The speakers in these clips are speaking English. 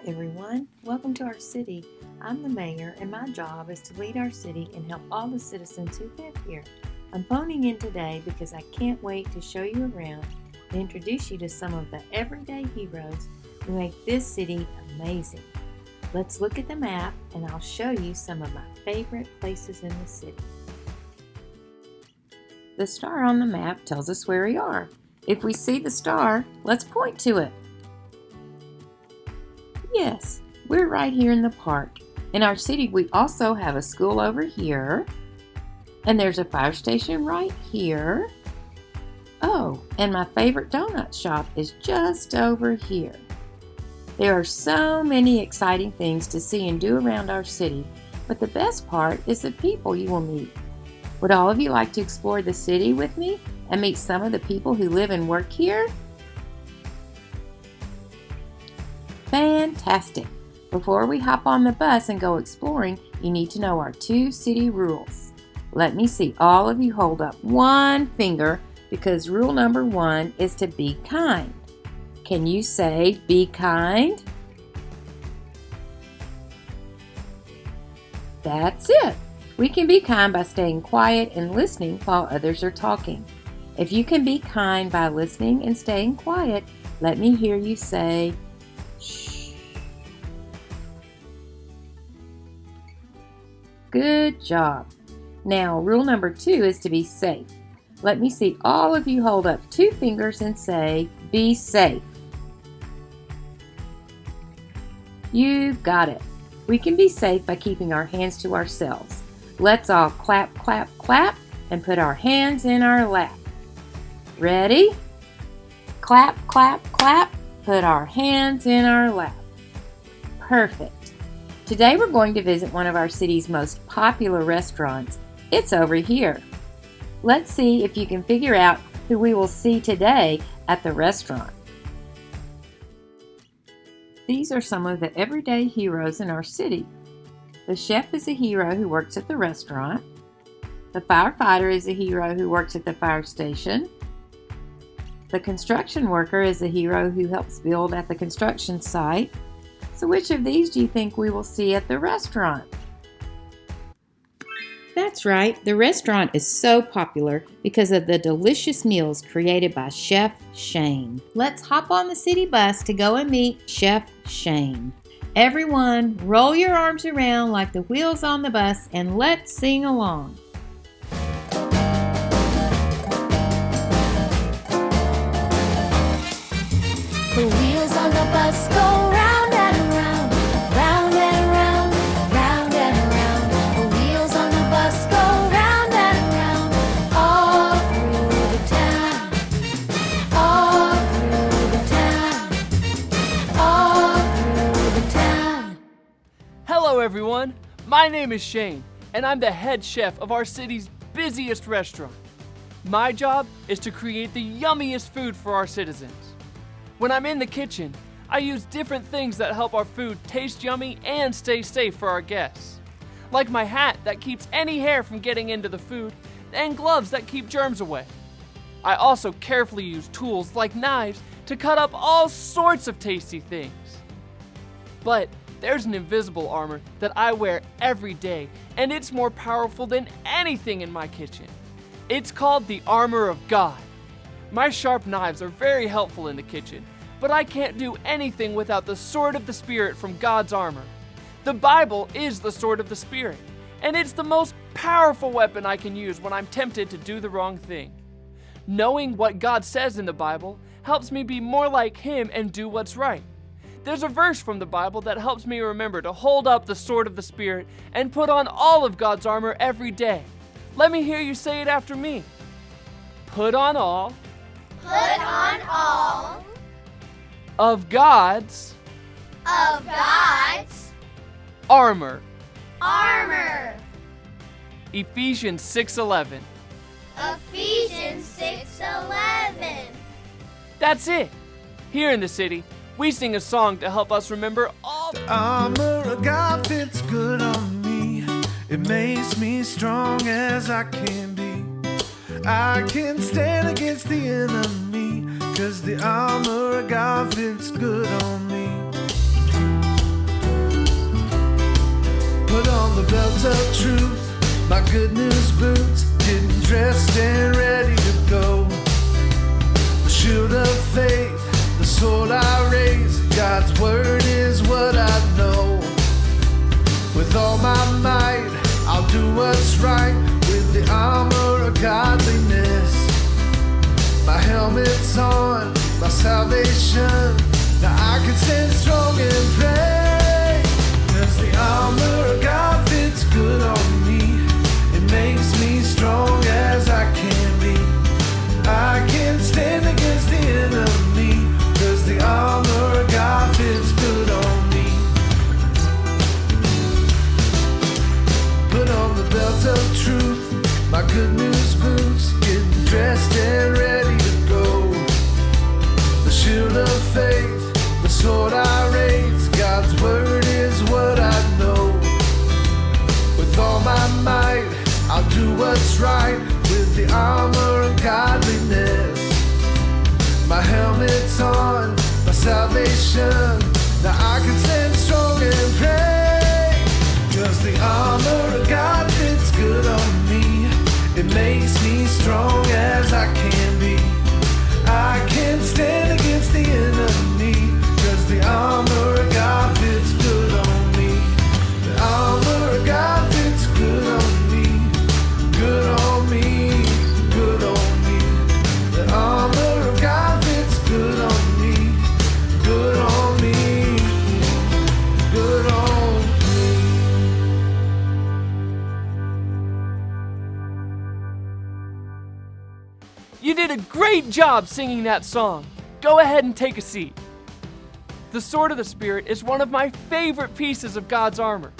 everyone. Welcome to our city. I'm the mayor, and my job is to lead our city and help all the citizens who live here. I'm phoning in today because I can't wait to show you around and introduce you to some of the everyday heroes who make this city amazing. Let's look at the map, and I'll show you some of my favorite places in the city. The star on the map tells us where we are. If we see the star, let's point to it. Yes, we're right here in the park. In our city, we also have a school over here, and there's a fire station right here. Oh, and my favorite donut shop is just over here. There are so many exciting things to see and do around our city, but the best part is the people you will meet. Would all of you like to explore the city with me and meet some of the people who live and work here? Fantastic! Before we hop on the bus and go exploring, you need to know our 2 city rules. Let me see all of you hold up one finger because rule number 1 is to be kind. Can you say be kind? That's it! We can be kind by staying quiet and listening while others are talking. If you can be kind by listening and staying quiet, let me hear you say shh. Good job. Now, rule number 2 is to be safe. Let me see all of you hold up 2 fingers and say, be safe. You got it. We can be safe by keeping our hands to ourselves. Let's all clap, clap, clap, and put our hands in our lap. Ready? Clap, clap, clap. Put our hands in our lap. Perfect. Today we're going to visit one of our city's most popular restaurants. It's over here. Let's see if you can figure out who we will see today at the restaurant. These are some of the everyday heroes in our city. The chef is a hero who works at the restaurant. The firefighter is a hero who works at the fire station. The construction worker is a hero who helps build at the construction site. So which of these do you think we will see at the restaurant? That's right, the restaurant is so popular because of the delicious meals created by Chef Shane. Let's hop on the city bus to go and meet Chef Shane. Everyone, roll your arms around like the wheels on the bus and let's sing along. The wheels on the bus go round and around, round and around, round and around. The wheels on the bus go round and around, all through the town, all through the town, all through the town. Hello everyone, my name is Shane, and I'm the head chef of our city's busiest restaurant. My job is to create the yummiest food for our citizens. When I'm in the kitchen, I use different things that help our food taste yummy and stay safe for our guests. Like my hat that keeps any hair from getting into the food, and gloves that keep germs away. I also carefully use tools like knives to cut up all sorts of tasty things. But there's an invisible armor that I wear every day, and it's more powerful than anything in my kitchen. It's called the armor of God. My sharp knives are very helpful in the kitchen, but I can't do anything without the sword of the Spirit from God's armor. The Bible is the sword of the Spirit, and it's the most powerful weapon I can use when I'm tempted to do the wrong thing. Knowing what God says in the Bible helps me be more like Him and do what's right. There's a verse from the Bible that helps me remember to hold up the sword of the Spirit and put on all of God's armor every day. Let me hear you say it after me. Put on all of God's armor. Ephesians 6:11. Ephesians 6:11. That's it. Here in the city, we sing a song to help us remember all The armor of God fits good on me. It makes me strong as I can be. I can stand against the enemy, 'cause the armor of God fits good on me. Put on the belt of truth, my good news boots, getting dressed and ready to go. The shield of faith, the sword I raise, God's word is what I know. With all my might, I'll do what's right with the armor of godliness. My helmet's on, my salvation, now I can stand strong and pray. 'Cause the armor of God fits good on me. It makes me strong as I can be. I can stand against the enemy. 'Cause the armor of God fits good on me. Put on the belt of truth, my good news boots, getting dressed and ready to go. The shield of faith, the sword I raise, God's word is what I know. With all my might, I'll do what's right with the armor of godliness. My helmet's on, my salvation, now I can stand strong and pray. 'Cause the armor of God fits good on me. It makes me strong as I can be. I can stand against the enemy. 'Cause the armor of God fits good on me. The armor of God fits good on me. Good on me, good on me. The armor of God fits good on me. Good on me, good on me. You did a great job singing that song. Go ahead and take a seat. The sword of the Spirit is one of my favorite pieces of God's armor.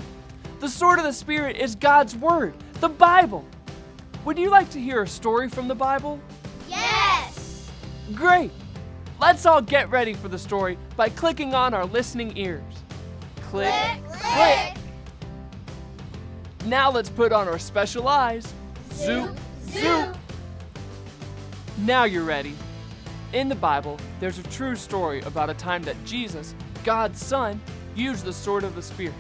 The sword of the Spirit is God's Word, the Bible. Would you like to hear a story from the Bible? Yes! Great! Let's all get ready for the story by clicking on our listening ears. Click, click. Now let's put on our special eyes. Zoop, zoop. Now you're ready. In the Bible, there's a true story about a time that Jesus, God's Son, used the sword of the Spirit.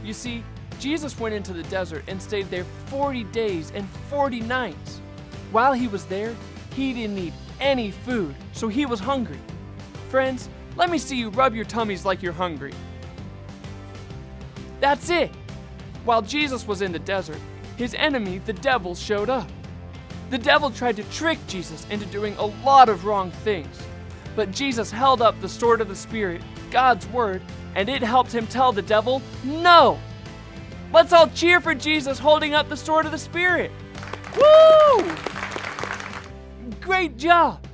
You see, Jesus went into the desert and stayed there 40 days and 40 nights. While he was there, he didn't eat any food, so he was hungry. Friends, let me see you rub your tummies like you're hungry. That's it! While Jesus was in the desert, his enemy, the devil, showed up. The devil tried to trick Jesus into doing a lot of wrong things. But Jesus held up the sword of the Spirit, God's Word, and it helped him tell the devil, no! Let's all cheer for Jesus holding up the sword of the Spirit. Woo! Great job!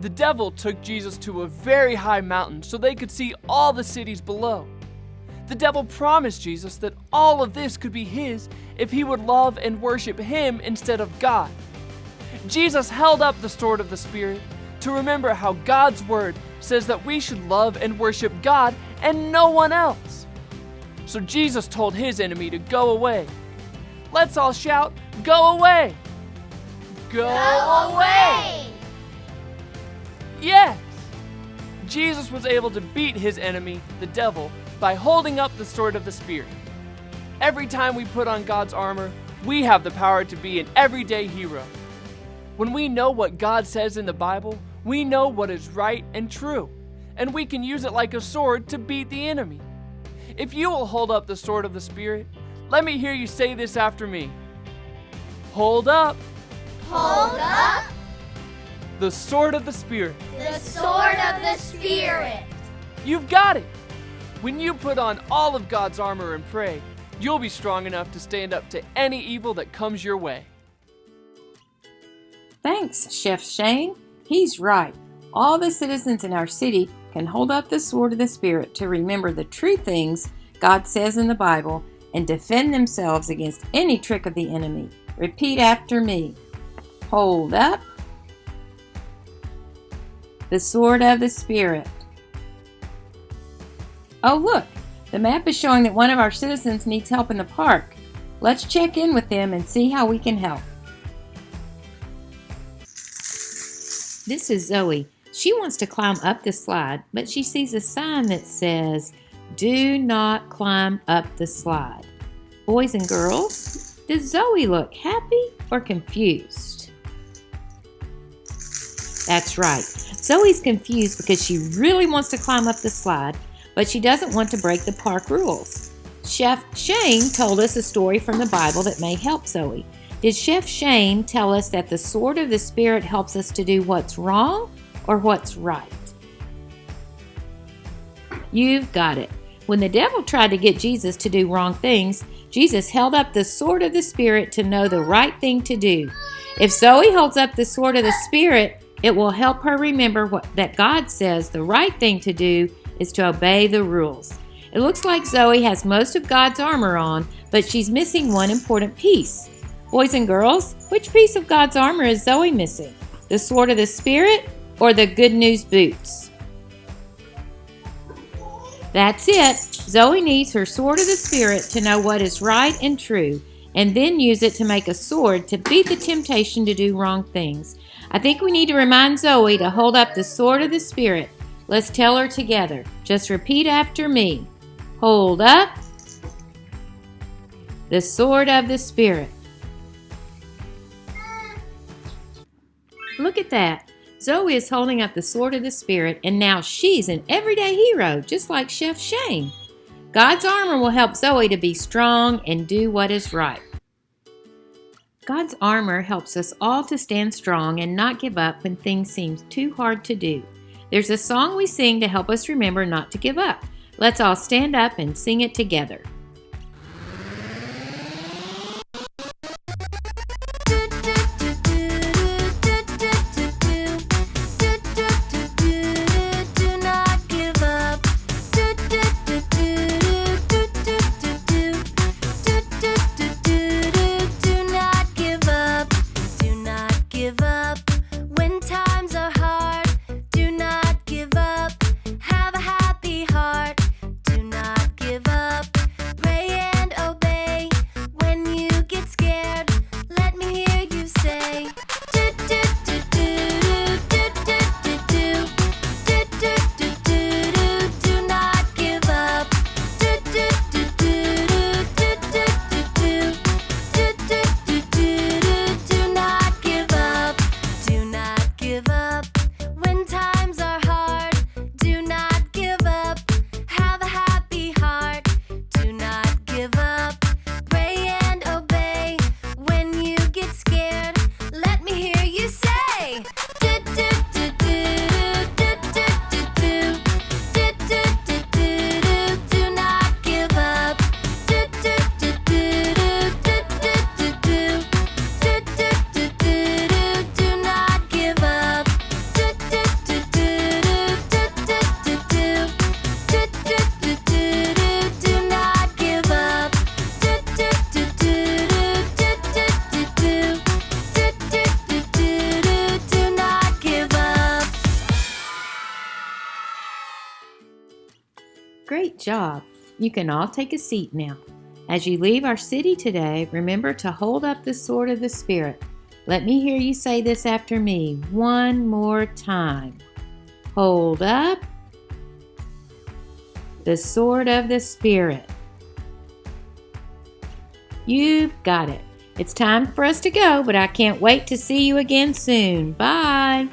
The devil took Jesus to a very high mountain so they could see all the cities below. The devil promised Jesus that all of this could be his if he would love and worship him instead of God. Jesus held up the sword of the Spirit to remember how God's Word says that we should love and worship God and no one else. So Jesus told his enemy to go away. Let's all shout, go away! Go away! Yes! Jesus was able to beat his enemy, the devil, by holding up the sword of the Spirit. Every time we put on God's armor, we have the power to be an everyday hero. When we know what God says in the Bible, we know what is right and true, and we can use it like a sword to beat the enemy. If you will hold up the sword of the Spirit, let me hear you say this after me. Hold up. Hold up The sword of the Spirit. the sword of the Spirit. You've got it. When you put on all of God's armor and pray, you'll be strong enough to stand up to any evil that comes your way. Thanks, Chef Shane. He's right. All the citizens in our city can hold up the sword of the Spirit to remember the true things God says in the Bible and defend themselves against any trick of the enemy. Repeat after me. Hold up the sword of the Spirit. Oh, look, the map is showing that one of our citizens needs help in the park. Let's check in with them and see how we can help. This is Zoe. She wants to climb up the slide, but she sees a sign that says, "Do not climb up the slide." Boys and girls, does Zoe look happy or confused? That's right. Zoe's confused because she really wants to climb up the slide, but she doesn't want to break the park rules. Chef Shane told us a story from the Bible that may help Zoe. Did Chef Shane tell us that the sword of the Spirit helps us to do what's wrong or what's right? You've got it. When the devil tried to get Jesus to do wrong things, Jesus held up the sword of the Spirit to know the right thing to do. If Zoe holds up the sword of the Spirit, it will help her remember that God says the right thing to do is to obey the rules. It looks like Zoe has most of God's armor on, but she's missing one important piece. Boys and girls, which piece of God's armor is Zoe missing? The sword of the Spirit or the good news boots? That's it. Zoe needs her sword of the Spirit to know what is right and true, and then use it to make a sword to beat the temptation to do wrong things. I think we need to remind Zoe to hold up the sword of the Spirit. Let's tell her together. Just repeat after me. Hold up the sword of the Spirit. Look at that. Zoe is holding up the sword of the Spirit, and now she's an everyday hero, just like Chef Shane. God's armor will help Zoe to be strong and do what is right. God's armor helps us all to stand strong and not give up when things seem too hard to do. There's a song we sing to help us remember not to give up. Let's all stand up and sing it together. Great job! You can all take a seat now. As you leave our city today, remember to hold up the sword of the Spirit. Let me hear you say this after me one more time. Hold up the sword of the Spirit. You've got it. It's time for us to go, but I can't wait to see you again soon. Bye!